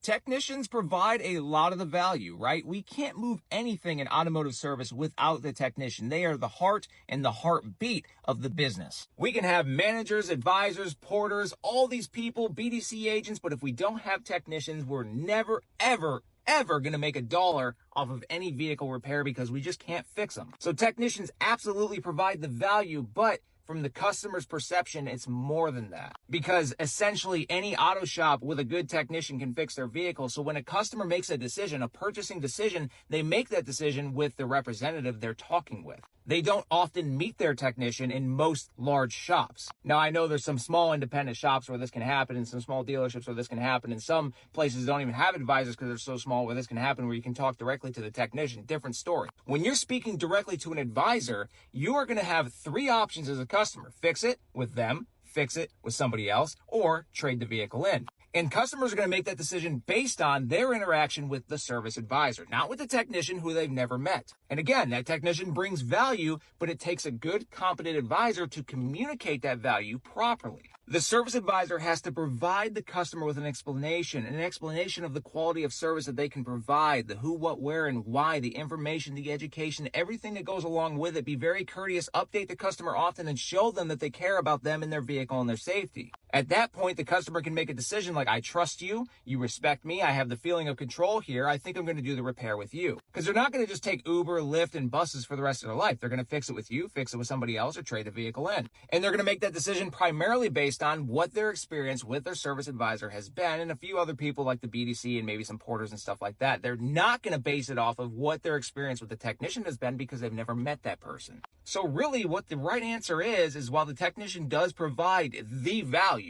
Technicians provide a lot of the value, right? We can't move anything in automotive service without the technician. They are the heart and the heartbeat of the business. We can have managers, advisors, porters, all these people, BDC agents, but if we don't have technicians, we're never, ever going to make $1 off of any vehicle repair because we just can't fix them. So technicians absolutely provide the value, but from the customer's perception, it's more than that. Because essentially any auto shop with a good technician can fix their vehicle. So when a customer makes a decision, a purchasing decision, they make that decision with the representative they're talking with. They don't often meet their technician in most large shops. Now, I know there's some small independent shops where this can happen and some small dealerships where this can happen. And some places don't even have advisors because they're so small where this can happen, where you can talk directly to the technician. Different story. When you're speaking directly to an advisor, you are going to have 3 options as a customer. Fix it with them, fix it with somebody else, or trade the vehicle in. And customers are going to make that decision based on their interaction with the service advisor, not with the technician who they've never met. And again, that technician brings value, but it takes a good, competent advisor to communicate that value properly. The service advisor has to provide the customer with an explanation of the quality of service that they can provide, the who, what, where, and why, the information, the education, everything that goes along with it. Be very courteous, update the customer often, and show them that they care about them and their vehicle and their safety. At that point, the customer can make a decision like, I trust you, you respect me, I have the feeling of control here, I think I'm going to do the repair with you. Because they're not going to just take Uber, Lyft, and buses for the rest of their life. They're going to fix it with you, fix it with somebody else, or trade the vehicle in. And they're going to make that decision primarily based on what their experience with their service advisor has been, and a few other people like the BDC and maybe some porters and stuff like that. They're not going to base it off of what their experience with the technician has been because they've never met that person. So really what the right answer is while the technician does provide the value,